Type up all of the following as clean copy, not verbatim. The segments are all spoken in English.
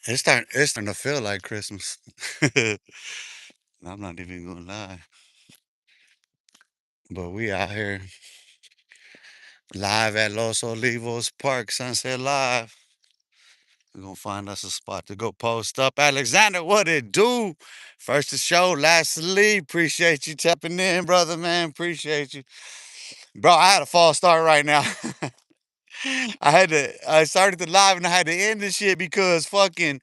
It's starting to feel like Christmas. I'm not even gonna lie. But we out here live at Los Olivos Park, Sunset Live. We're gonna find us a spot to go post up. Alexander, what it do? First to show, last to leave. Appreciate you tapping in, brother, man. Appreciate you. Bro, I had a false start right now. I started the live and I had to end this shit because fucking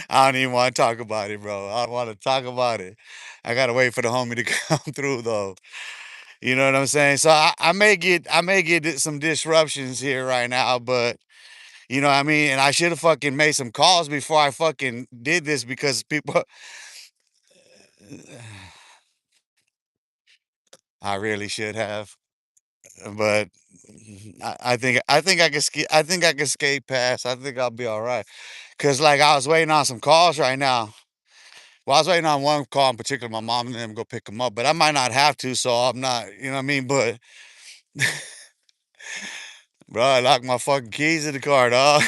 I don't even want to talk about it, bro. I don't want to talk about it. I gotta wait for the homie to come through though. You know what I'm saying? So I may get some disruptions here right now, but you know what I mean? And I should have fucking made some calls before I fucking did this because people I really should have. But I think I can I think I can skate past. I think I'll be all right. Cause like I was waiting on some calls right now. Well, I was waiting on one call in particular. My mom and them go pick them up, but I might not have to, so I'm not. You know what I mean? But bro, I locked my fucking keys in the car, dog.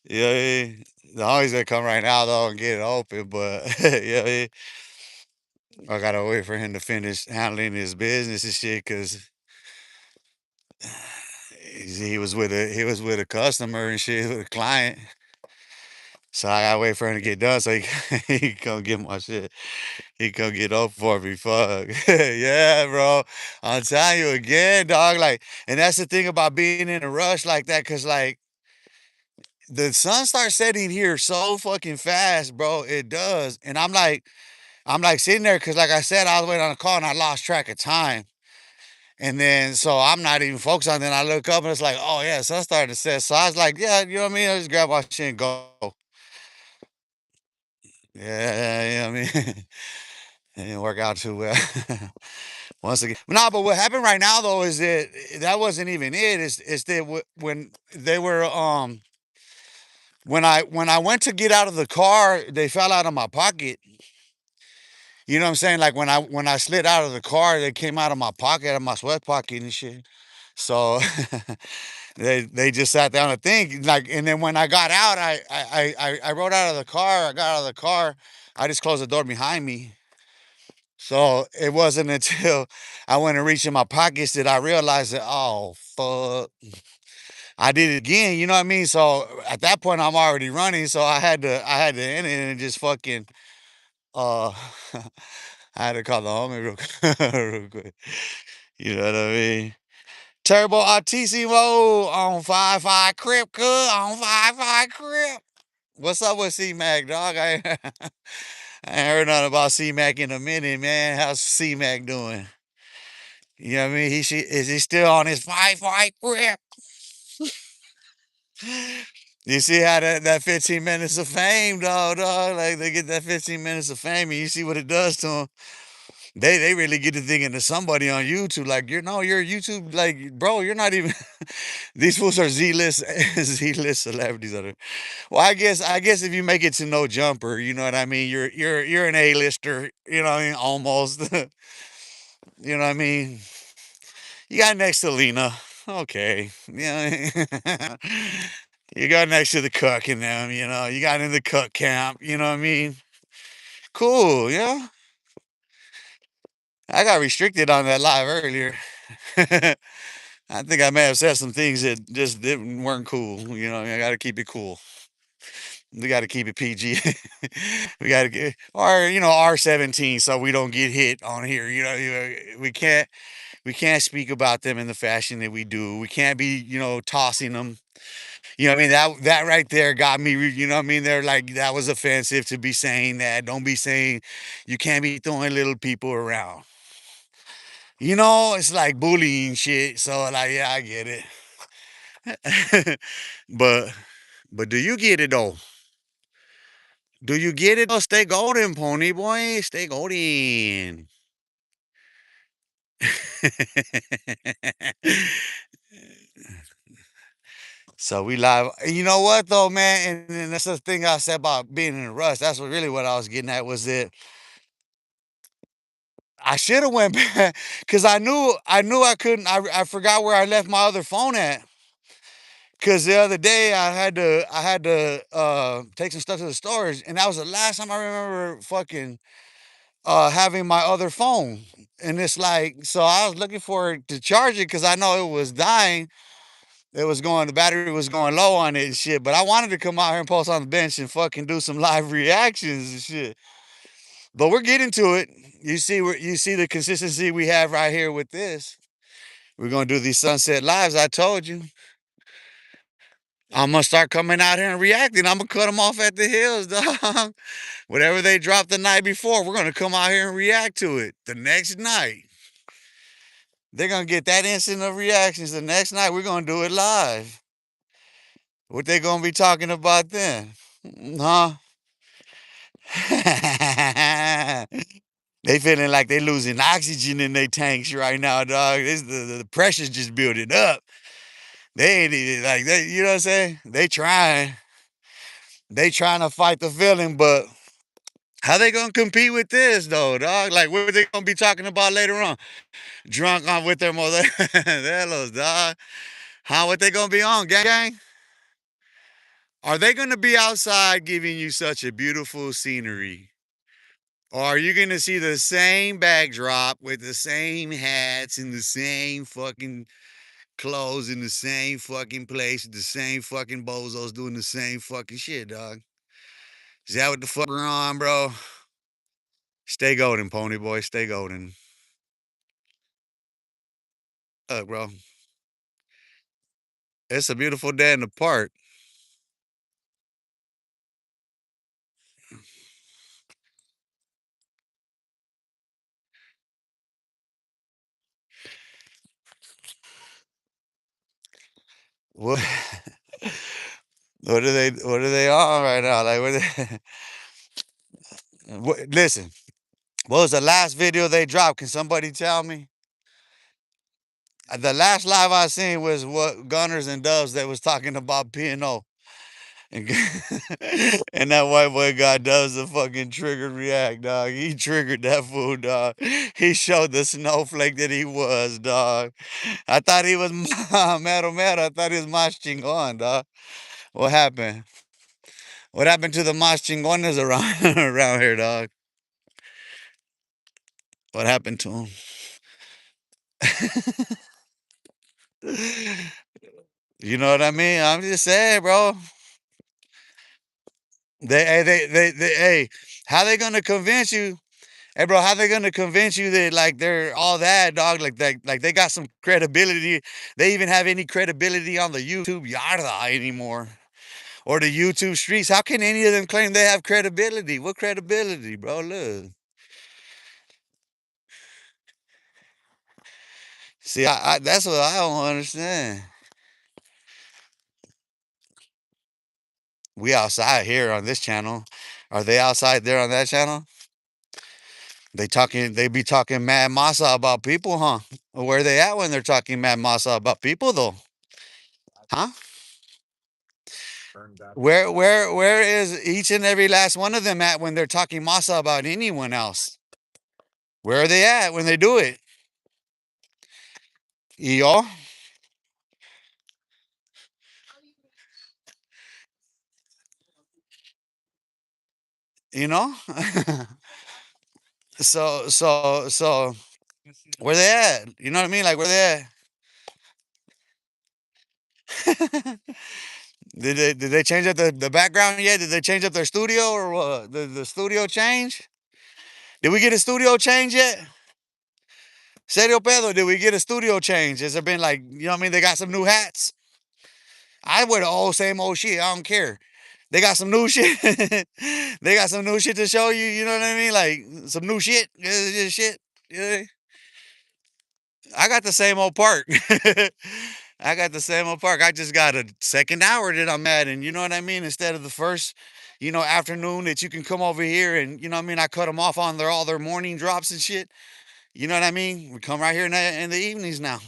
Yeah, the homie's gonna come right now though and get it open, but yeah, I gotta wait for him to finish handling his business and shit, cause he was with a customer and shit with a client. So I gotta wait for him to get done so he he can come get my shit. He come get open for me. Fuck. Yeah, bro. I'm telling you again, dog. Like, and that's the thing about being in a rush like that, cause like the sun starts setting here so fucking fast, bro. It does. And I'm like sitting there because like I said, I was waiting on a call and I lost track of time. And then so I'm not even focused on it. Then I look up and it's like, oh yeah, sun's starting to set. So I was like, yeah, you know what I mean? I just grab my shit and go. Yeah, you know what I mean? It didn't work out too well. Once again, no, but what happened right now though is that that wasn't even it. It's that when they were when I went to get out of the car, they fell out of my pocket. You know what I'm saying? Like when I slid out of the car, they came out of my pocket, out of my sweat pocket and shit. So they just sat down to think like, and then when I got out, I rode out of the car. I got out of the car. I just closed the door behind me. So it wasn't until I went and reached in my pockets that I realized that, oh fuck, I did it again. You know what I mean? So at that point, I'm already running. So I had to end it and just fucking uh I had to call the homie real quick. You know what I mean? Turbo Altissimo on 5-5 Crip, cuz on 5-5 Crip. What's up with C Mac, dog? I ain't heard nothing about C Mac in a minute, man. How's C Mac doing? You know what I mean? Is he still on his 5-5 Crip? You see how that 15 minutes of fame, dog? Like they get that 15 minutes of fame, and you see what it does to them. They really get to thinking to somebody on YouTube, like you're YouTube, like bro, you're not even. These fools are Z list Z list celebrities. Well, I guess if you make it to no jumper, you know what I mean. You're an A lister. You know what I mean, almost. You know what I mean. You got next to Lena. Okay. Yeah. You got next to the cook and them. You got in the cook camp. You know what I mean. Cool. Yeah. I got restricted on that live earlier. I think I may have said some things that just weren't cool. I got to keep it cool. We got to keep it PG. We got to get or R17 so we don't get hit on here. We can't speak about them in the fashion that we do. We can't be tossing them. You know what I mean? That right there got me. You know what I mean? They're like that was offensive to be saying that. Don't be saying you can't be throwing little people around. It's like bullying shit. So like, yeah, I get it. but do you get it though? Do you get it? Oh, stay golden, pony boy. Stay golden. So we live. You know what though, man? And that's the thing I said about being in a rush. That's what I was getting at was that I should have went back because I knew I couldn't. I forgot where I left my other phone at. Cause the other day I had to take some stuff to the storage, and that was the last time I remember fucking having my other phone. And it's like, so I was looking for it to charge it because I know it was dying. The battery was going low on it and shit. But I wanted to come out here and post on the bench and fucking do some live reactions and shit. But we're getting to it. You see the consistency we have right here with this. We're gonna do these sunset lives. I told you. I'm gonna start coming out here and reacting. I'm gonna cut them off at the hills, dog. Whatever they dropped the night before, we're gonna come out here and react to it the next night. They're gonna get that instant of reactions the next night. We're gonna do it live. What they gonna be talking about then? Huh? They feeling like they losing oxygen in their tanks right now, dog. The pressure's just building up. They ain't even like they, you know what I'm saying? They trying to fight the feeling, but how they gonna compete with this though, dog? Like what are they gonna be talking about later on? Drunk on with their mother, hellos, dog. How what they gonna be on, gang? Are they gonna be outside giving you such a beautiful scenery? Or are you gonna see the same backdrop with the same hats and the same fucking clothes in the same fucking place, the same fucking bozos doing the same fucking shit, dog? Is that what the fuck we're on, bro? Stay golden, pony boy. Stay golden. Look, bro. It's a beautiful day in the park. What? What are they on right now? Like listen, what was the last video they dropped? Can somebody tell me? The last live I seen was what Gunners and Doves that was talking about P&O. And, and that white boy guy does the fucking trigger react, dog. He triggered that fool, dog. He showed the snowflake that he was, dog. I thought he was mero mero. I thought he was más chingon, dog. What happened? What happened to the más chingones around around here, dog? What happened to him? You know what I mean? I'm just saying, bro. Hey, how they gonna convince you? Hey, bro, how they gonna convince you that like they're all that, dog? Like they got some credibility. They even have any credibility on the YouTube yarda anymore or the YouTube streets? How can any of them claim they have credibility? What credibility, bro? Look, see, I that's what I don't understand. We outside here on this channel. Are they outside there on that channel? They be talking mad masa about people, huh? Where they at when they're talking mad masa about people though? Huh? Where is each and every last one of them at when they're talking masa about anyone else? Where are they at when they do it? Yo, you know? So where they at? You know what I mean? Like where they at? Did they change up the background yet? Did they change up their studio or what? The studio change? Did we get a studio change yet? Serio pedo, did we get a studio change? Has there been like, you know what I mean? They got some new hats. I wear the old same old shit. I don't care. They got some new shit. They got some new shit to show you. You know what I mean? Like some new shit. Shit. Yeah. I got the same old park. I got the same old park. I just got a second hour that I'm at, and you know what I mean. Instead of the first, afternoon that you can come over here, and you know what I mean. I cut them off on all their morning drops and shit. You know what I mean? We come right here in the evenings now.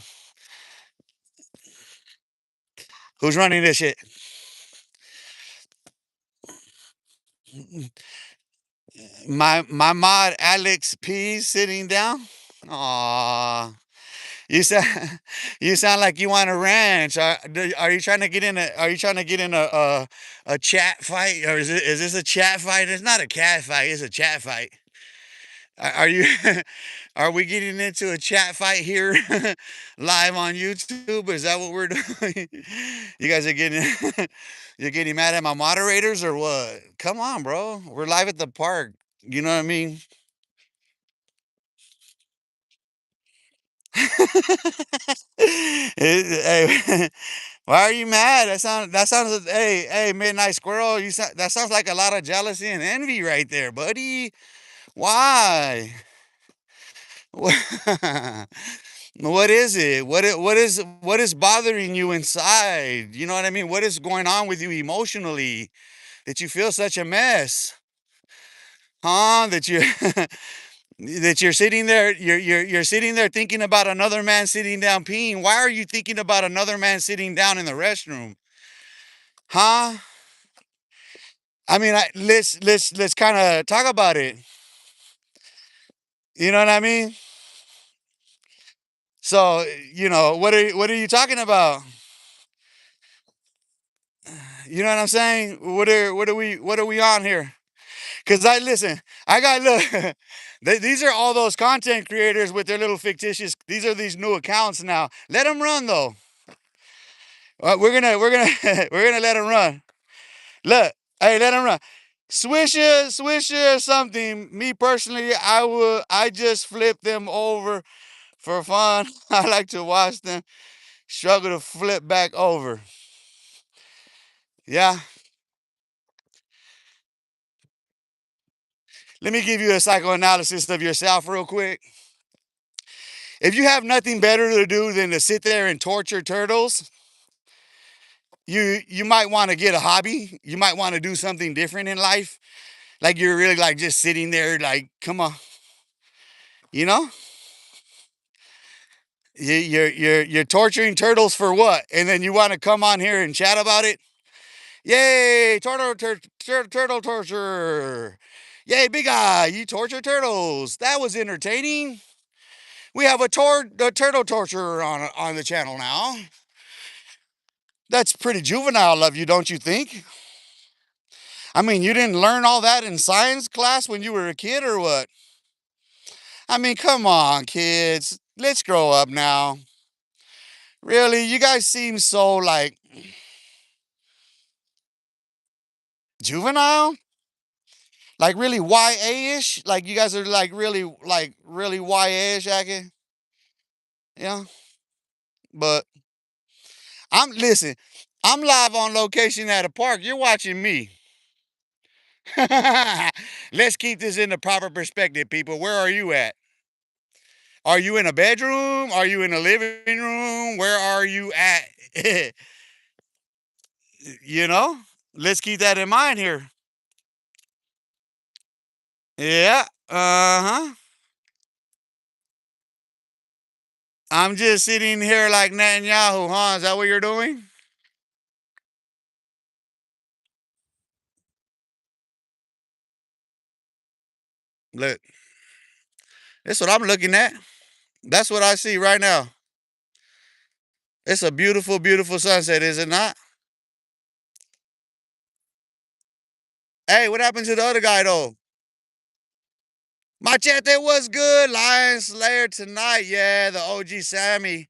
Who's running this shit? My mod Alex P sitting down. Aw. You sound you sound like you want a ranch. Are you trying to get in a Are you trying to get in a chat fight, or is this a chat fight? It's not a cat fight. It's a chat fight. Are you are we getting into a chat fight here live on YouTube? Is that what we're doing? You guys are getting you're getting mad at my moderators or what? Come on, bro. We're live at the park. You know what I mean? Hey, why are you mad? That sounds hey, midnight squirrel, that sounds like a lot of jealousy and envy right there, buddy. Why? What is it? What is bothering you inside? You know what I mean? What is going on with you emotionally that you feel such a mess? Huh? That you that you're sitting there, you're sitting there thinking about another man sitting down peeing. Why are you thinking about another man sitting down in the restroom? Huh? I mean, let's kind of talk about it. You know what I mean? So, what are you talking about? You know what I'm saying? What are we on here? Cause I listen, I got look. These are all those content creators with their little fictitious. These are these new accounts now. Let them run though. We're gonna let them run. Look, hey, let them run. Swisher, something. Me personally, I just flip them over for fun. I like to watch them struggle to flip back over. Yeah. Let me give you a psychoanalysis of yourself real quick. If you have nothing better to do than to sit there and torture turtles, you might want to get a hobby. You might want to do something different in life. Like you're really like just sitting there, like, come on, you know? You're torturing turtles for what? And then you want to come on here and chat about it? Yay, turtle torture! Yay, big guy, you torture turtles. That was entertaining. We have a turtle torture on the channel now. That's pretty juvenile of you, don't you think? I mean, you didn't learn all that in science class when you were a kid, or what? I mean, come on, kids. Let's grow up now. Really, you guys seem so like juvenile, like really YA-ish. Like you guys are like really YA-ish acting. Yeah, but listen. I'm live on location at a park. You're watching me. Let's keep this in the proper perspective, people. Where are you at? Are you in a bedroom? Are you in a living room? Where are you at? you know, let's keep that in mind here. Yeah. Uh huh. I'm just sitting here like Netanyahu, huh? Is that what you're doing? Look, that's what I'm looking at. That's what I see right now. It's a beautiful, beautiful sunset, is it not? Hey, what happened to the other guy though? Machete was good. Lion Slayer tonight. Yeah, the OG Sammy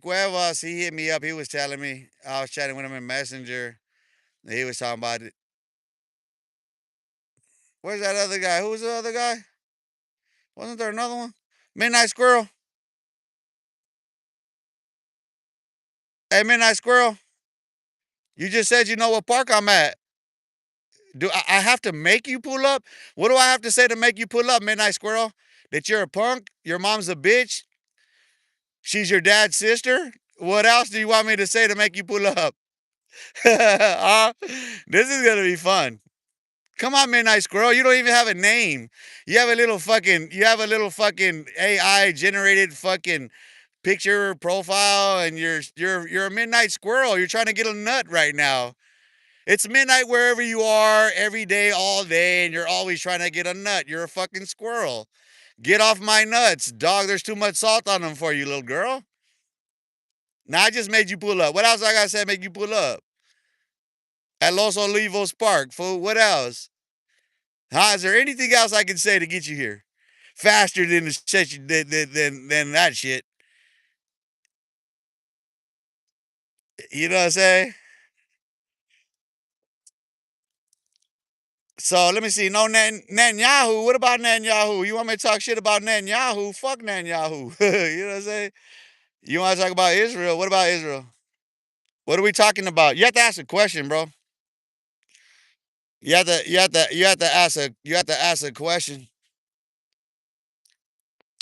Cuevas. He hit me up. He was telling me. I was chatting with him in Messenger. He was talking about it. Where's that other guy? Who was the other guy? Wasn't there another one? Midnight Squirrel. Hey, Midnight Squirrel. You just said you know what park I'm at. Do I have to make you pull up? What do I have to say to make you pull up, Midnight Squirrel? That you're a punk? Your mom's a bitch? She's your dad's sister? What else do you want me to say to make you pull up? Huh? This is gonna be fun. Come on, Midnight Squirrel. You don't even have a name. You have a little fucking AI generated fucking picture profile, and you're a midnight squirrel. You're trying to get a nut right now. It's midnight wherever you are, every day, all day, and you're always trying to get a nut. You're a fucking squirrel. Get off my nuts, dog. There's too much salt on them for you, little girl. Now I just made you pull up. What else I gotta say make you pull up? At Los Olivos Park, fool. What else? Huh? Is there anything else I can say to get you here? Faster than the shit than that shit. You know what I'm saying? So let me see. No Netanyahu. What about Netanyahu? You want me to talk shit about Netanyahu? Fuck Netanyahu. You know what I'm saying? You want to talk about Israel? What about Israel? What are we talking about? You have to ask a question, bro. You have to ask a question.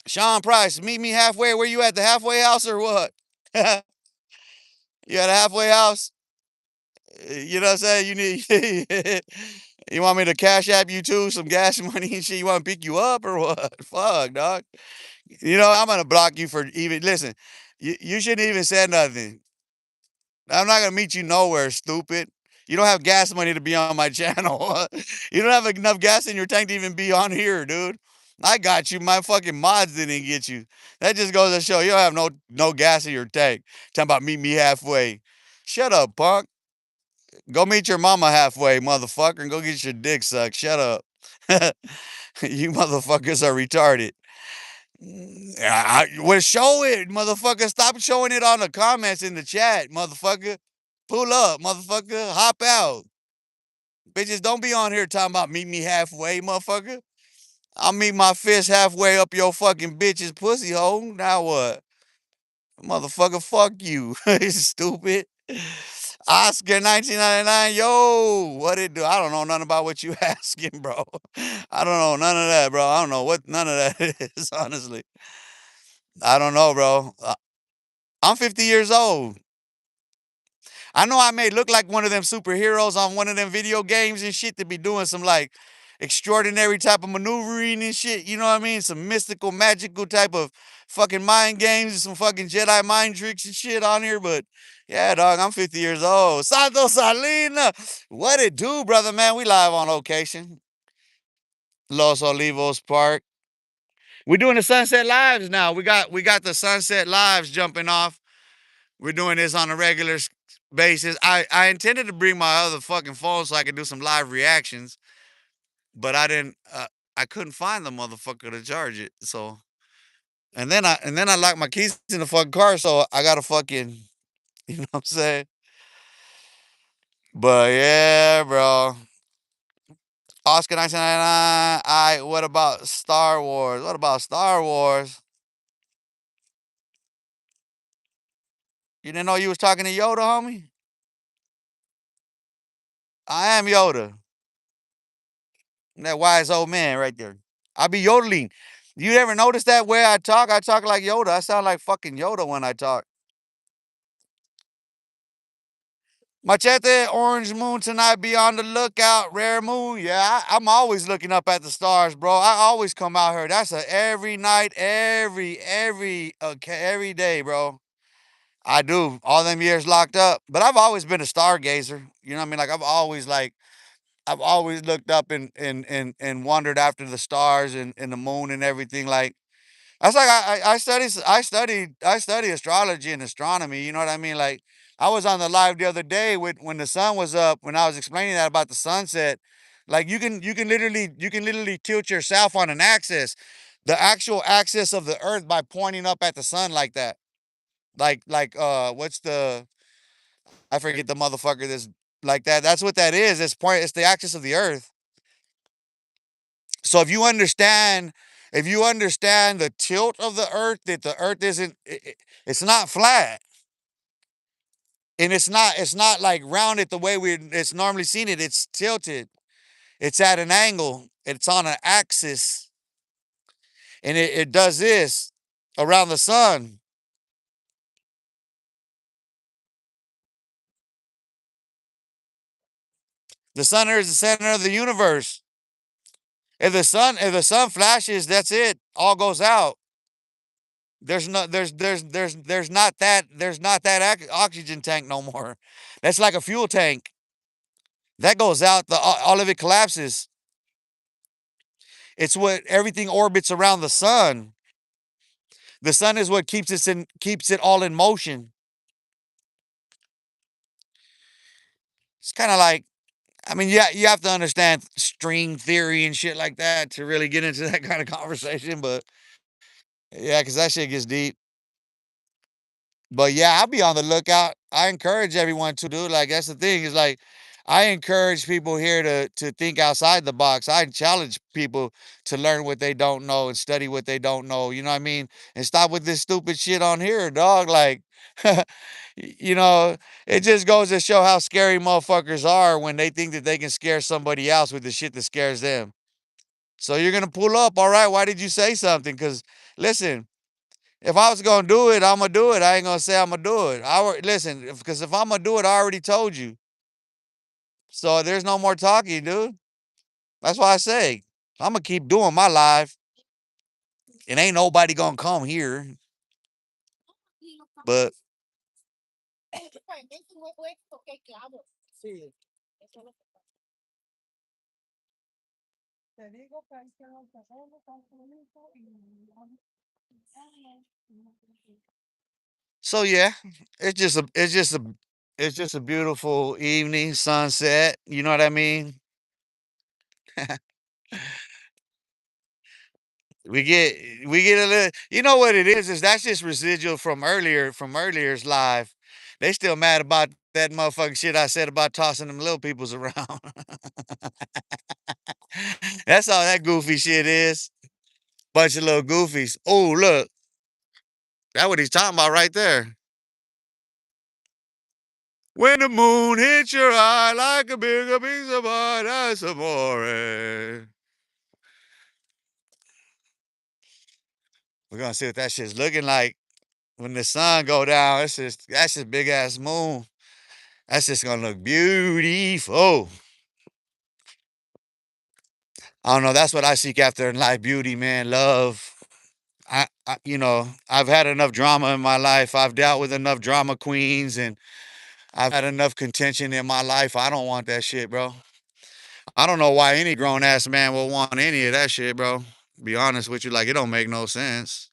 Sean Price, meet me halfway. Where you at? The halfway house or what? You at a halfway house? You know what I'm saying? You need you want me to cash app you too, some gas money and shit. You want to pick you up or what? Fuck, dog. You know, I'm gonna block you for even listen. You shouldn't even say nothing. I'm not gonna meet you nowhere, stupid. You don't have gas money to be on my channel. You don't have enough gas in your tank to even be on here, dude. I got you. My fucking mods didn't get you. That just goes to show you don't have no gas in your tank. Talking about meet me halfway. Shut up, punk. Go meet your mama halfway, motherfucker, and go get your dick sucked. Shut up. You motherfuckers are retarded. Well, show it, motherfucker. Stop showing it on the comments in the chat, motherfucker. Pull up, motherfucker. Hop out. Bitches, don't be on here talking about meet me halfway, motherfucker. I'll meet my fist halfway up your fucking bitch's pussy hole. Now what? Motherfucker, fuck you. Stupid. Oscar 1999, yo, what it do? I don't know nothing about what you asking, bro. I don't know none of that, bro. I don't know what none of that is, honestly. I don't know, bro. I'm 50 years old. I know I may look like one of them superheroes on one of them video games and shit to be doing some like extraordinary type of maneuvering and shit. You know what I mean? Some mystical, magical type of fucking mind games and some fucking Jedi mind tricks and shit on here. But yeah, dog, I'm 50 years old. Santo Salina. What it do, brother, man? We live on location. Los Olivos Park. We're doing the Sunset Lives now. We got the Sunset Lives jumping off. We're doing this on a regular basis. I intended to bring my other fucking phone so I could do some live reactions, but I didn't. I couldn't find the motherfucker to charge it. So and then I locked my keys in the fucking car, so I got to fucking you know what I'm saying. But yeah, bro. Oscar 1999. I. What about Star Wars? What about Star Wars? You didn't know you was talking to Yoda, homie? I am Yoda. That wise old man right there. I be yodeling. You ever notice that way I talk? I talk like Yoda. I sound like fucking Yoda when I talk. Machete, orange moon tonight. Be on the lookout. Rare moon. Yeah, I'm always looking up at the stars, bro. I always come out here. That's a every night, every day, bro. I do. All them years locked up. But I've always been a stargazer. You know what I mean? Like I've always looked up and wondered after the stars and the moon and everything. Like that's like I study astrology and astronomy. You know what I mean? Like I was on the live the other day with when the sun was up when I was explaining that about the sunset. Like you can literally tilt yourself on an axis, the actual axis of the earth by pointing up at the sun like that. Like what's the I forget the motherfucker that's like that. That's what that is. It's the axis of the earth. So if you understand the tilt of the earth, that the earth isn't it's not flat. And it's not like rounded the way it's normally seen it. It's tilted. It's at an angle. It's on an axis. And it does this around the sun. The sun is the center of the universe. If the sun flashes, that's it. All goes out. There's not that oxygen tank no more. That's like a fuel tank. That goes out, all of it collapses. It's what everything orbits around the sun. The sun is what keeps it all in motion. It's kind of like, I mean, yeah, you have to understand string theory and shit like that to really get into that kind of conversation. But yeah, because that shit gets deep. But yeah, I'll be on the lookout. I encourage everyone to do. Like that's the thing is like, I encourage people here to think outside the box. I challenge people to learn what they don't know and study what they don't know. You know what I mean? And stop with this stupid shit on here, dog. Like, you know, it just goes to show how scary motherfuckers are when they think that they can scare somebody else with the shit that scares them. So you're gonna pull up, all right? Why did you say something? Because listen, if I was gonna do it, I'm gonna do it. I ain't gonna say I'm gonna do it. Listen, because if I'm gonna do it, I already told you. So there's no more talking, dude. That's why I say I'm gonna keep doing my live, and ain't nobody gonna come here. But so yeah, it's just a beautiful evening, sunset. You know what I mean? We get we get a little. You know what it is that's just residual from earlier's live. They still mad about that motherfucking shit I said about tossing them little peoples around. That's all that goofy shit is. Bunch of little goofies. Oh look, that's what he's talking about right there. When the moon hits your eye like a bigger piece of pie, that's amore. We're gonna see what that shit's looking like when the sun go down. That's just big ass moon. That's just gonna look beautiful. I don't know. That's what I seek after in life: beauty, man, love. I've had enough drama in my life. I've dealt with enough drama queens, and I've had enough contention in my life. I don't want that shit, bro. I don't know why any grown ass man will want any of that shit, bro. Be honest with you, like it don't make no sense.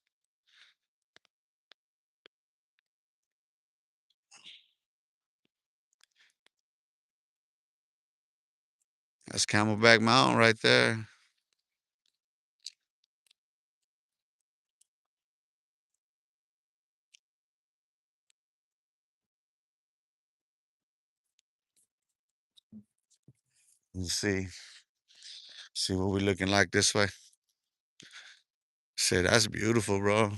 That's Camelback Mountain right there. Let's see what we looking like this way. Say that's beautiful, bro.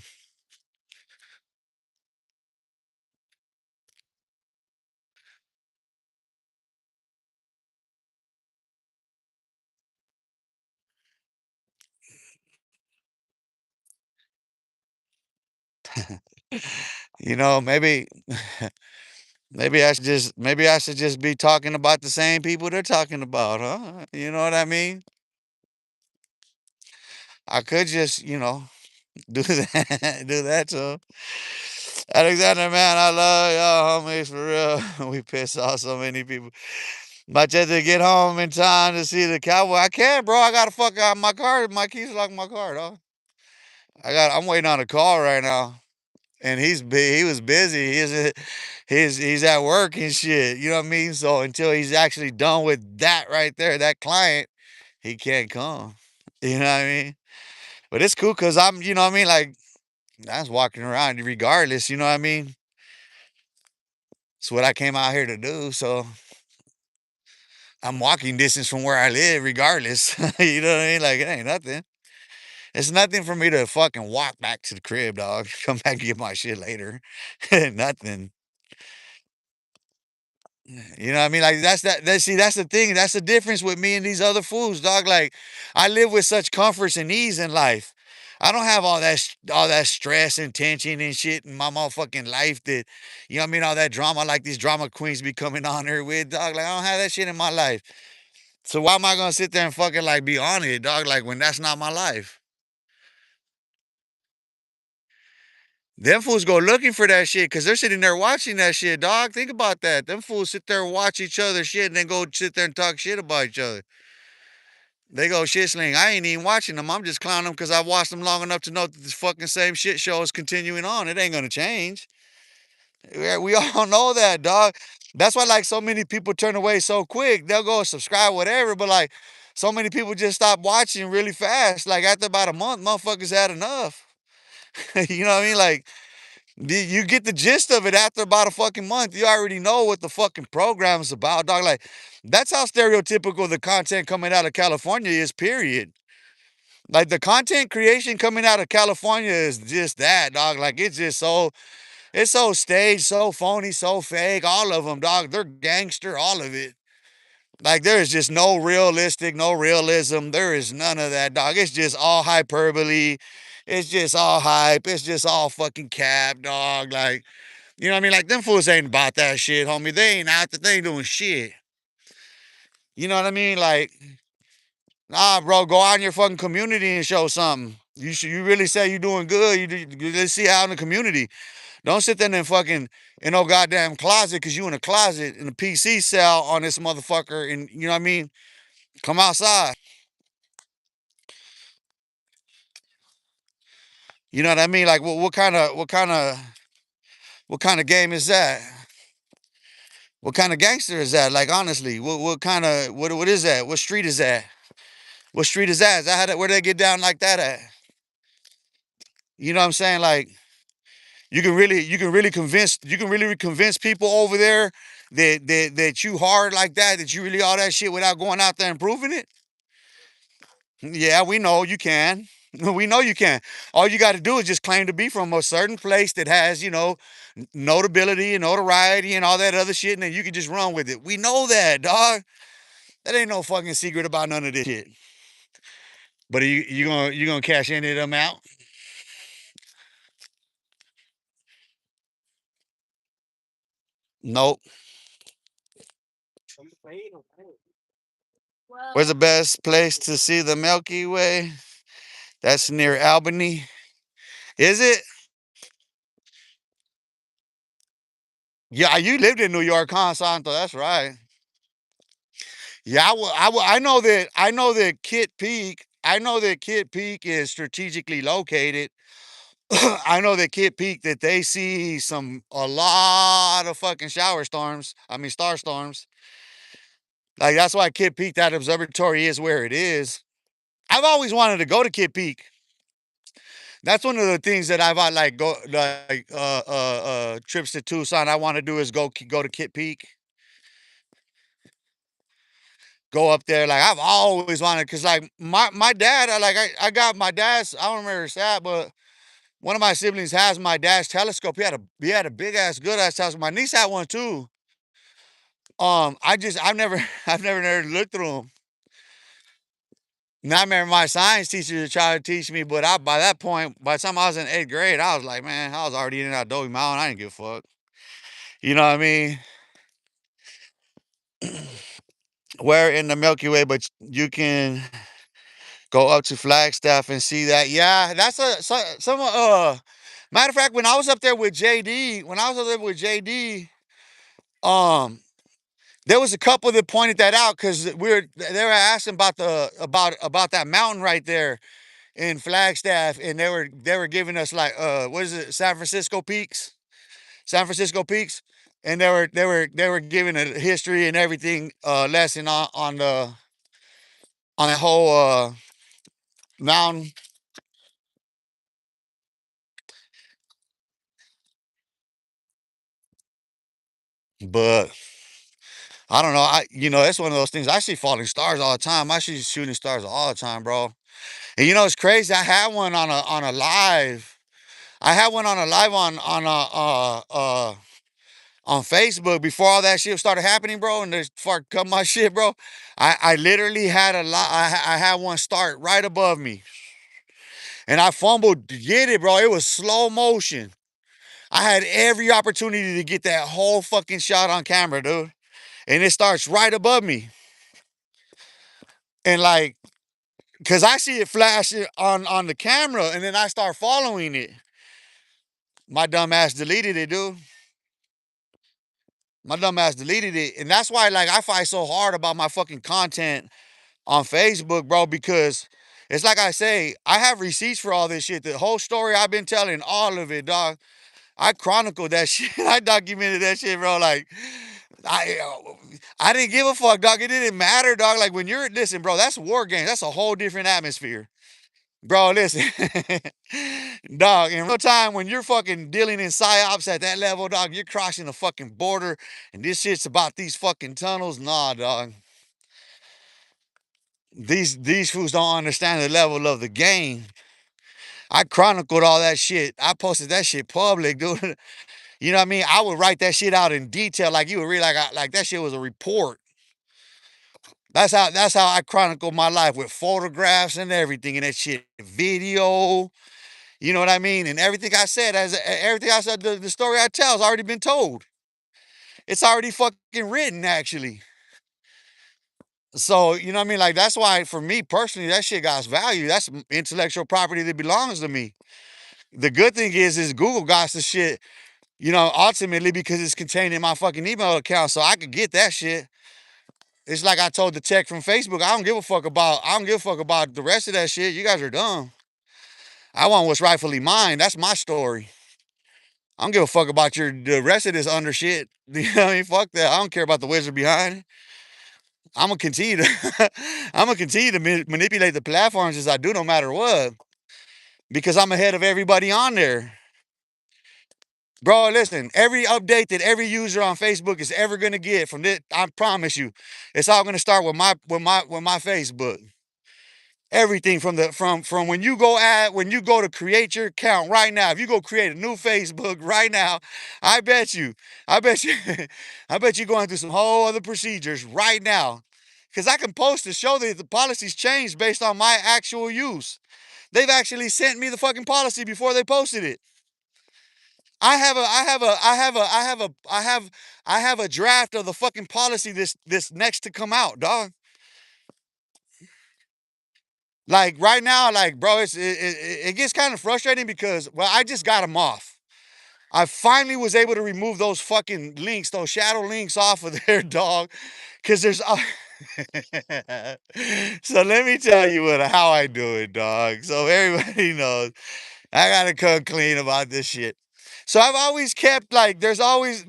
You know, maybe I should just be talking about the same people they're talking about, huh? You know what I mean? I could just, do that, do that too. Alexander, man, I love y'all homies for real. We piss off so many people. But just to get home in time to see the cowboy, I can't, bro. I gotta fuck out my car. My keys locked in my car, dog. I'm waiting on a call right now, and he was busy. He's at work and shit. You know what I mean? So until he's actually done with that right there, that client, he can't come. You know what I mean? But it's cool because you know what I mean? Like, I was walking around regardless, you know what I mean? It's what I came out here to do. So I'm walking distance from where I live regardless. You know what I mean? Like, it ain't nothing. It's nothing for me to fucking walk back to the crib, dog. Come back and get my shit later. Nothing. You know what I mean? Like see, that's the thing. That's the difference with me and these other fools, dog. Like, I live with such comforts and ease in life. I don't have all that stress and tension and shit in my motherfucking life that, you know what I mean, all that drama like these drama queens be coming on here with, dog. Like, I don't have that shit in my life. So why am I gonna sit there and fucking like be on it, dog? Like, when that's not my life. Them fools go looking for that shit because they're sitting there watching that shit, dog. Think about that. Them fools sit there and watch each other shit and then go sit there and talk shit about each other. They go shit sling. I ain't even watching them. I'm just clowning them because I've watched them long enough to know that this fucking same shit show is continuing on. It ain't gonna change. We all know that, dog. That's why like so many people turn away so quick. They'll go subscribe, whatever, but like so many people just stop watching really fast. Like after about a month, motherfuckers had enough. You know what I mean? Like you get the gist of it after about a fucking month. You already know what the fucking program is about, dog. Like that's how stereotypical the content coming out of California is, period. Like the content creation coming out of California is just that, dog. Like it's so staged, so phony, so fake. All of them, dog. They're gangster, all of it. Like there is just no realistic, no realism. There is none of that, dog. It's just all hyperbole. It's just all hype. It's just all fucking cap, dog. Like, you know what I mean? Like them fools ain't about that shit, homie. They ain't out there. They ain't doing shit. You know what I mean? Like, nah, bro, go out in your fucking community and show something. You really say you doing good. Let's see out in the community. Don't sit there and fucking in no goddamn closet because you in a closet in a PC cell on this motherfucker, and you know what I mean? Come outside. You know what I mean? Like what kind of game is that? What kind of gangster is that? Like honestly, what kind of what is that? What street is that? What street is that? Is that how where they get down like that at? You know what I'm saying? Like you can really convince people over there that you hard like that you really all that shit without going out there and proving it. Yeah, we know you can. We know you can. All you got to do is just claim to be from a certain place that has, notability and notoriety and all that other shit, and then you can just run with it. We know that, dog. That ain't no fucking secret about none of this shit. But you gonna cash any of them out? Nope. Where's the best place to see the Milky Way? That's near Albany. Is it? Yeah, you lived in New York, huh, Santo? That's right. Yeah, I know that Kit Peak. I know that Kit Peak is strategically located. I know that Kit Peak that they see a lot of fucking shower storms. I mean star storms. Like that's why Kit Peak, that observatory, is where it is. I've always wanted to go to Kit Peak. That's one of the things that I've like go like trips to Tucson. I want to do is go to Kit Peak, go up there. Like I've always wanted, cause like my dad, I got my dad's. I don't remember his dad, but one of my siblings has my dad's telescope. He had a big ass, good ass telescope. My niece had one too. I've never I've never looked through them. Now I remember my science teacher tried to teach me, but by that point, by the time I was in 8th grade, I was like, man, I was already in that Adobe Mountain. I didn't give a fuck. You know what I mean? We're in the Milky Way, but you can go up to Flagstaff and see that. Yeah, that's some matter of fact. When I was up there with JD, um, there was a couple that pointed that out because they were asking about about that mountain right there in Flagstaff, and they were giving us like what is it, San Francisco Peaks, and they were giving a history and everything lesson on that whole mountain. But I don't know. It's one of those things. I see falling stars all the time. I see shooting stars all the time, bro. And it's crazy. I had one on a live. I had one on a live on Facebook before all that shit started happening, bro. And they fuck cut my shit, bro. I literally had I had one start right above me, and I fumbled to get it, bro. It was slow motion. I had every opportunity to get that whole fucking shot on camera, dude. And it starts right above me, and like, cause I see it flash on the camera, and then I start following it. My dumb ass deleted it, dude. My dumb ass deleted it, and that's why like I fight so hard about my fucking content on Facebook, bro, because it's like I say, I have receipts for all this shit. The whole story I've been telling, all of it, dog. I chronicled that shit. I documented that shit, bro. Like, I I didn't give a fuck, dog. It didn't matter, dog. Like when you're listen, bro, that's war games. That's a whole different atmosphere. Bro, listen. Dog, in real time when you're fucking dealing in psyops at that level, dog, you're crossing the fucking border and this shit's about these fucking tunnels. Nah, dog. These fools don't understand the level of the game. I chronicled all that shit. I posted that shit public, dude. You know what I mean? I would write that shit out in detail, like you would read, like that shit was a report. That's how I chronicled my life with photographs and everything and that shit, video. You know what I mean? And everything I said, the story I tell has already been told. It's already fucking written, actually. So you know what I mean? Like that's why, for me personally, that shit got value. That's intellectual property that belongs to me. The good thing is Google got the shit, ultimately because it's contained in my fucking email account, so I could get that shit. It's like I told the tech from Facebook, I don't give a fuck about the rest of that shit. You guys are dumb. I want what's rightfully mine. That's my story. I don't give a fuck about the rest of this under shit. You know what I mean? Fuck that. I don't care about the wizard behind it. I'm gonna continue to I'm gonna continue to manipulate the platforms as I do, no matter what, because I'm ahead of everybody on there. Bro, listen, every update that every user on Facebook is ever gonna get from this, I promise you, it's all gonna start with my Facebook. Everything from when you go to create your account right now. If you go create a new Facebook right now, I bet you, I bet you, I bet you going through some whole other procedures right now. Cause I can post to show that the policies changed based on my actual use. They've actually sent me the fucking policy before they posted it. I have a draft of the fucking policy this next to come out, dog. Like right now, like bro, it gets kind of frustrating because well, I just got them off. I finally was able to remove those fucking links, those shadow links off of there, dog. Cause there's so let me tell you how I do it, dog. So everybody knows I gotta come clean about this shit. So I've always kept I always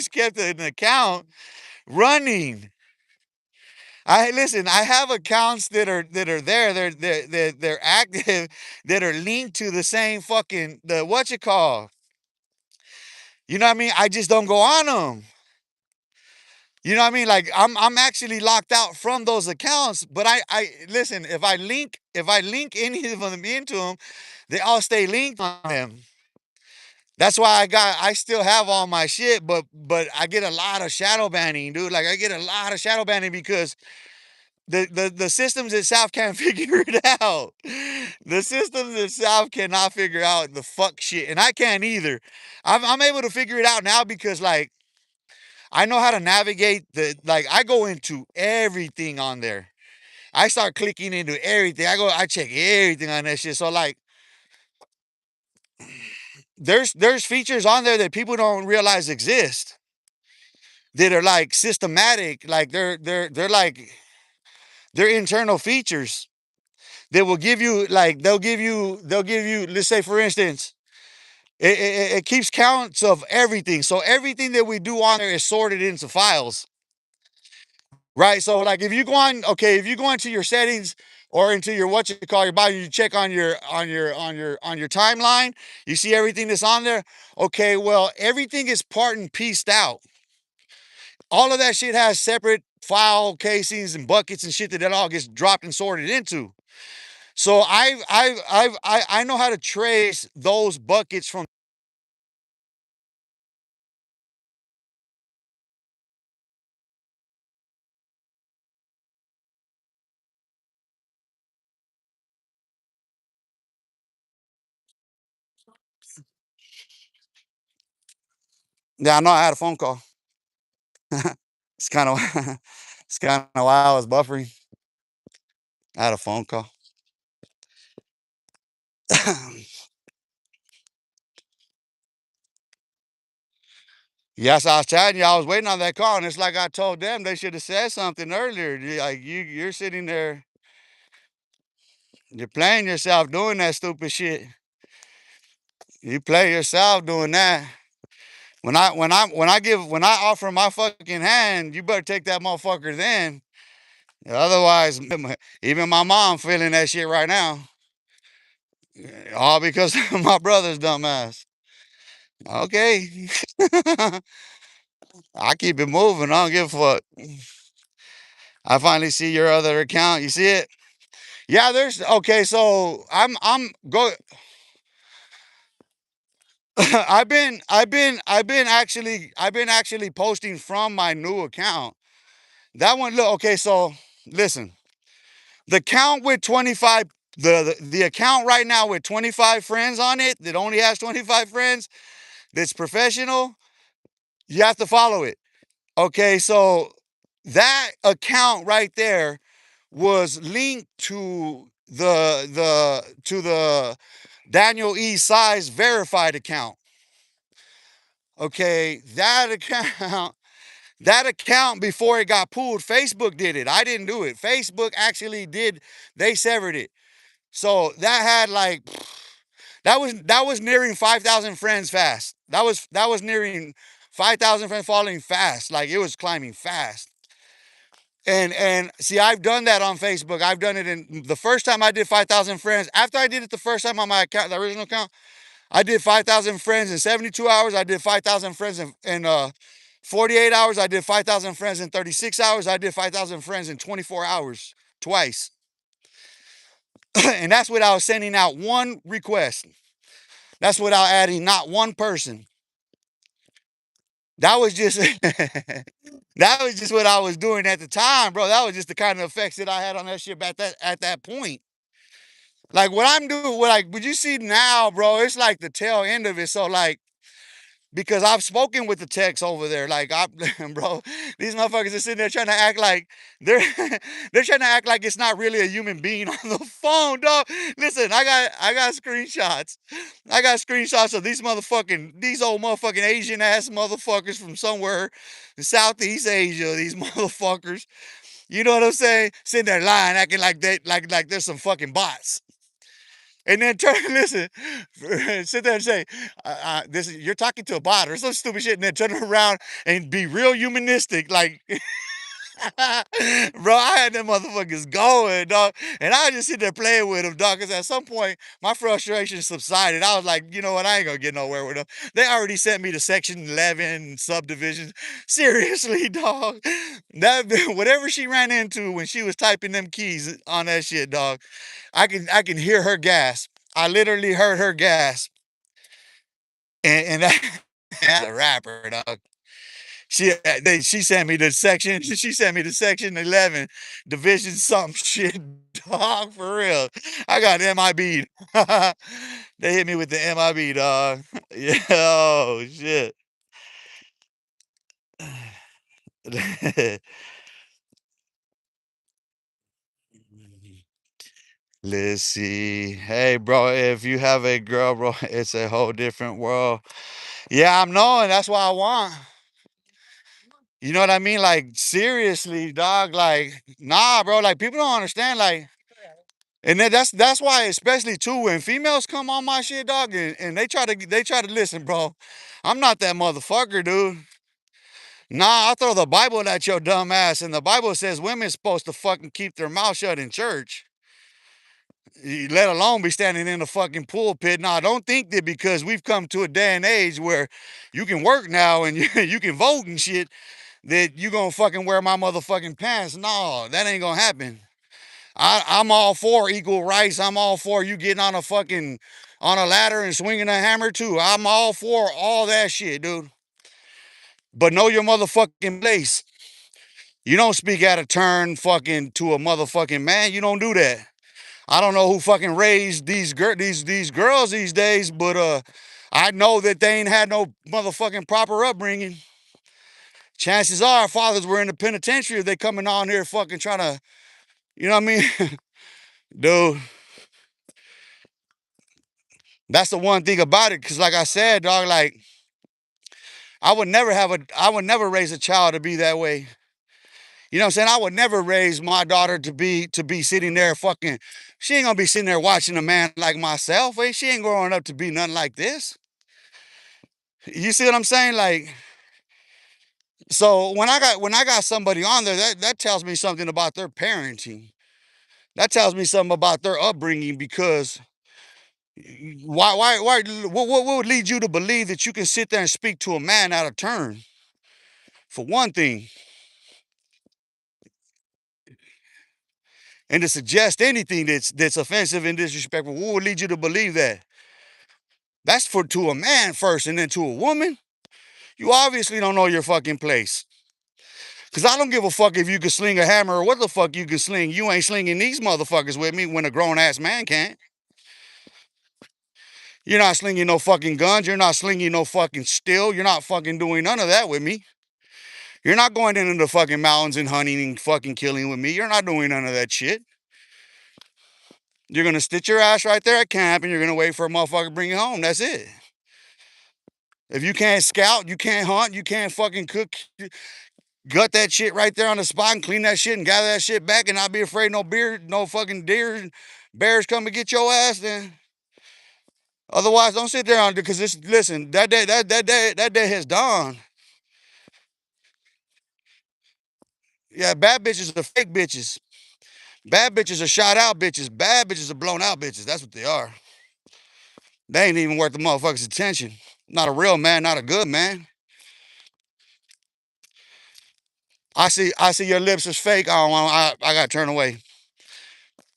kept an account running. I have accounts that are there. They're active that are linked to the same fucking the what you call. You know what I mean? I just don't go on them. You know what I mean? Like I'm actually locked out from those accounts, but I listen, if I link any of them into them, they all stay linked on them. That's why I still have all my shit, but I get a lot of shadow banning, dude. Like I get a lot of shadow banning because the systems itself can't figure it out. The systems itself cannot figure out the fuck shit, and I can't either. I'm able to figure it out now because like I know how to navigate I go into everything on there. I start clicking into everything. I check everything on that shit. So like there's features on there that people don't realize exist that are like systematic, like they're internal features that will give you like they'll give you let's say for instance it keeps counts of everything, so everything that we do on there is sorted into files, right? So like if you go into your settings or into your what you call your body, you check on your timeline, you see everything that's on there. Okay, well everything is part and pieced out. All of that shit has separate file casings and buckets and shit that all gets dropped and sorted into. So I know how to trace those buckets from. Yeah, I know I had a phone call. It's kind of it's kind of why I was buffering. I had a phone call. Yes, I was telling you, I was waiting on that call, and it's like I told them they should have said something earlier. Like you're sitting there, you're playing yourself doing that stupid shit. You play yourself doing that. When I offer my fucking hand, you better take that motherfucker then. Otherwise, even my mom feeling that shit right now. All because of my brother's dumbass. Okay. I keep it moving. I don't give a fuck. I finally see your other account. You see it? Yeah, there's okay, so I'm go I've been actually posting from my new account. That one look okay, so listen. The count with 25 the account right now with 25 friends on it that only has 25 friends that's professional, you have to follow it. Okay, so that account right there was linked to the Daniel E. Saiz verified account. Okay, that account that account before it got pulled, Facebook did it. I didn't do it. Facebook actually did. They severed it. So that had like that was nearing 5,000 friends fast. That was nearing 5,000 friends falling fast. Like it was climbing fast. And see, I've done that on Facebook. I've done it in the first time I did 5,000 friends. After I did it the first time on my account, the original account, I did 5,000 friends in 72 hours. I did 5,000 friends in 48 hours. I did 5,000 friends in 36 hours. I did 5,000 friends in 24 hours twice. And that's without sending out one request. That's without adding not one person. That was just that was just what I was doing at the time, bro. That was just the kind of effects that I had on that shit at that point. Like what I'm doing, what you see now, bro, it's like the tail end of it. So like because I've spoken with the techs over there. Like bro, these motherfuckers are sitting there trying to act like they're they're trying to act like it's not really a human being on the phone, dog. Listen, I got screenshots. I got screenshots of these old motherfucking Asian ass motherfuckers from somewhere in Southeast Asia. These motherfuckers, you know what I'm saying? Sitting there lying, acting like like there's some fucking bots. And then turn, listen, sit there and say, "This is you're talking to a bot or some stupid shit," and then turn around and be real humanistic, like, bro. I had them motherfuckers going, dog, and I just sit there playing with them, dog. Because at some point, my frustration subsided. I was like, you know what? I ain't gonna get nowhere with them. They already sent me to Section 11 subdivision. Seriously, dog. That whatever she ran into when she was typing them keys on that shit, dog. I can hear her gasp. I literally heard her gasp, and that's a rapper, dog. She sent me to section. She sent me to Section 11, Division something shit, dog. For real, I got MIB. They hit me with the MIB, dog. Yeah, oh shit. Let's see. Hey, bro, if you have a girl, bro, it's a whole different world. Yeah, I'm knowing. That's what I want. You know what I mean? Like seriously, dog. Like nah, bro. Like people don't understand. Like, and then that's why, especially too, when females come on my shit, dog, and they try to listen, bro. I'm not that motherfucker, dude. Nah, I'll throw the Bible at your dumb ass, and the Bible says women's supposed to fucking keep their mouth shut in church. Let alone be standing in the fucking pulpit. Now, don't think that because we've come to a day and age where you can work now and you can vote and shit that you gonna fucking wear my motherfucking pants. No, that ain't gonna happen. I'm all for equal rights. I'm all for you getting on a ladder and swinging a hammer too. I'm all for all that shit, dude. But know your motherfucking place. You don't speak out of turn fucking to a motherfucking man. You don't do that. I don't know who fucking raised these girls these days, but I know that they ain't had no motherfucking proper upbringing. Chances are fathers were in the penitentiary if they coming on here fucking trying to, you know what I mean? Dude, that's the one thing about it. Cause like I said, dog, like I would never raise a child to be that way. You know what I'm saying? I would never raise my daughter to be sitting there fucking. She ain't gonna be sitting there watching a man like myself. She ain't growing up to be nothing like this. You see what I'm saying? Like, so when I got somebody on there, that tells me something about their parenting. That tells me something about their upbringing because what would lead you to believe that you can sit there and speak to a man out of turn? For one thing, and to suggest anything that's offensive and disrespectful, what would lead you to believe that? That's for to a man first, and then to a woman. You obviously don't know your fucking place. Cause I don't give a fuck if you can sling a hammer or what the fuck you can sling. You ain't slinging these motherfuckers with me when a grown ass man can't. You're not slinging no fucking guns. You're not slinging no fucking steel. You're not fucking doing none of that with me. You're not going into the fucking mountains and hunting and fucking killing with me. You're not doing none of that shit. You're gonna stitch your ass right there at camp and you're gonna wait for a motherfucker to bring you home. That's it. If you can't scout, you can't hunt, you can't fucking cook, gut that shit right there on the spot and clean that shit and gather that shit back and not be afraid no fucking deer, bears come to get your ass, then otherwise don't sit there on because this listen, that day has dawned. Yeah, bad bitches are fake bitches. Bad bitches are shot out bitches. Bad bitches are blown out bitches. That's what they are. They ain't even worth the motherfucker's attention. Not a real man, not a good man. I see your lips is fake. I gotta turn away.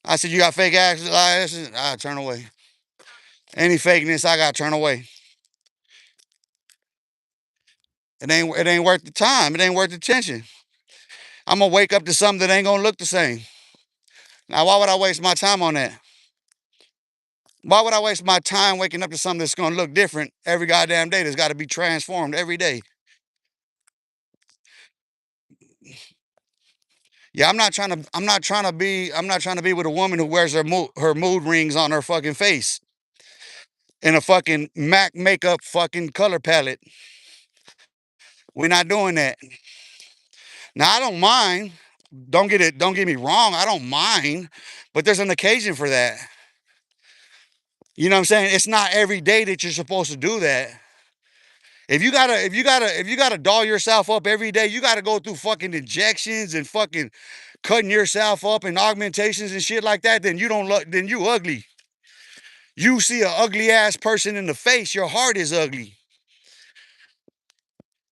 I said you got fake eyelashes. I turn away. Any fakeness, I gotta turn away. It ain't worth the time. It ain't worth the attention. I'm gonna wake up to something that ain't gonna look the same. Now, why would I waste my time on that? Why would I waste my time waking up to something that's gonna look different every goddamn day? That's got to be transformed every day. Yeah, I'm not trying to be with a woman who wears her mood rings on her fucking face and a fucking MAC makeup fucking color palette. We're not doing that. Now I don't mind. Don't get me wrong, I don't mind, but there's an occasion for that. You know what I'm saying? It's not every day that you're supposed to do that. If you gotta doll yourself up every day, you gotta go through fucking injections and fucking cutting yourself up and augmentations and shit like that, then you don't look then you ugly. You see an ugly ass person in the face, your heart is ugly.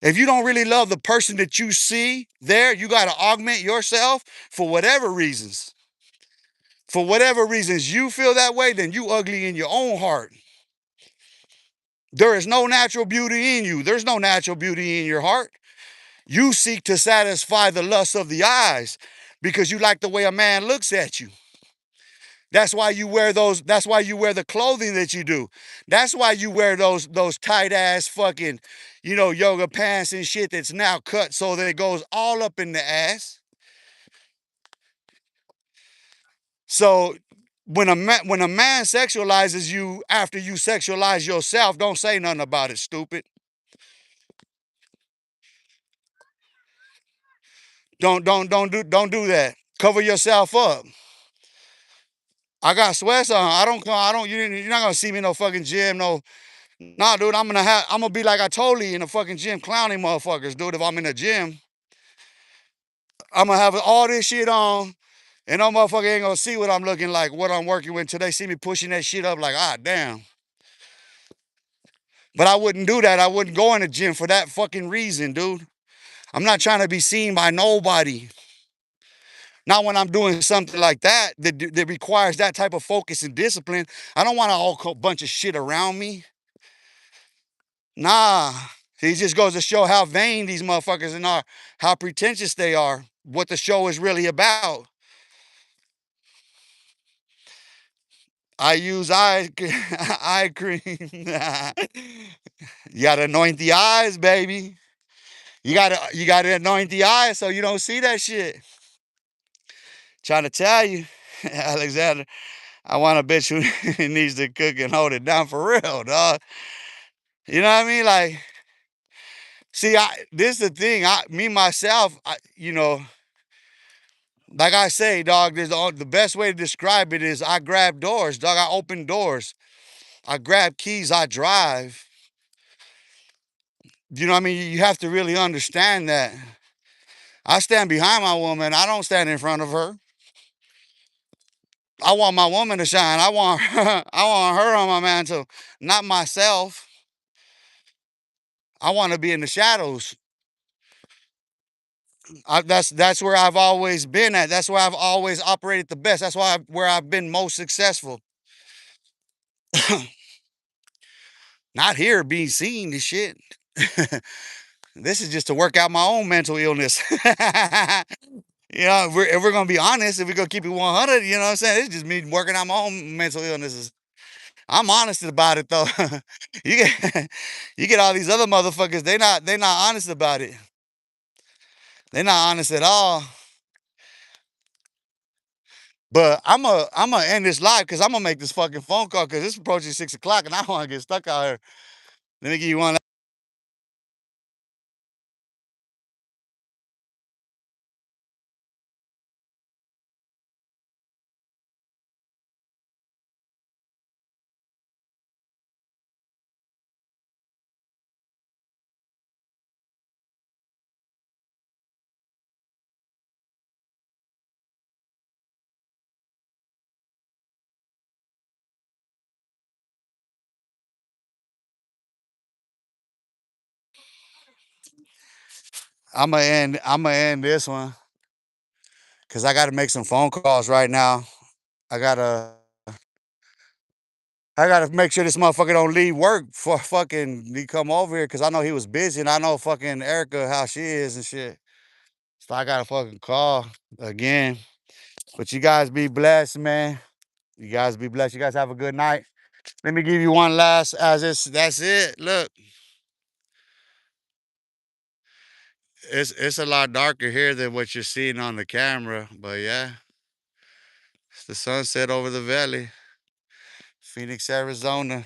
If you don't really love the person that you see there, you gotta augment yourself for whatever reasons. For whatever reasons you feel that way, then you ugly in your own heart. There is no natural beauty in you. There's no natural beauty in your heart. You seek to satisfy the lust of the eyes because you like the way a man looks at you. That's why you wear the clothing that you do. That's why you wear those tight ass fucking, yoga pants and shit that's now cut so that it goes all up in the ass. So when a man sexualizes you after you sexualize yourself, don't say nothing about it, stupid. Don't do that. Cover yourself up. I got sweats on. I don't you're not gonna see me in no fucking gym, no. Nah, dude, I'm gonna be like I told you in the fucking gym clowning motherfuckers, dude. If I'm in the gym, I'm gonna have all this shit on, and no motherfucker ain't gonna see what I'm looking like, what I'm working with until they see me pushing that shit up like, damn. But I wouldn't do that. I wouldn't go in the gym for that fucking reason, dude. I'm not trying to be seen by nobody. Not when I'm doing something like that requires that type of focus and discipline. I don't want a whole bunch of shit around me. Nah, he just goes to show how vain these motherfuckers are, how pretentious they are, what the show is really about. I use eye cream. You gotta anoint the eyes, baby. You gotta anoint the eyes so you don't see that shit. Trying to tell you, Alexander, I want a bitch who needs to cook and hold it down for real, dog. You know what I mean? Like, See, this is the thing. Me myself, like I say, dog. The best way to describe it is I grab doors, dog. I open doors. I grab keys. I drive. You know what I mean? You have to really understand that. I stand behind my woman. I don't stand in front of her. I want my woman to shine. I want her, I want her on my mantle, not myself. I want to be in the shadows. That's where I've always been at. That's where I've always operated the best. That's where I've been most successful. Not here being seen and shit. This is just to work out my own mental illness. If we're gonna be honest, if we're gonna keep it 100, you know what I'm saying? It's just me working out my own mental illnesses. I'm honest about it though. you get you get all these other motherfuckers. They not honest about it. They're not honest at all. But I'm gonna end this live because I'm gonna make this fucking phone call because it's approaching 6 o'clock and I don't want to get stuck out here. Let me give you one. I'm gonna end this one because I got to make some phone calls right now. I gotta I gotta make sure this motherfucker don't leave work for fucking he come over here because I know he was busy and I know fucking Erica how she is and shit. So I gotta fucking call again. But you guys be blessed, man. You guys be blessed. You guys have a good night. Let me give you one last as it's that's it. Look, it's a lot darker here than what you're seeing on the camera. But yeah, it's the sunset over the valley. Phoenix, Arizona.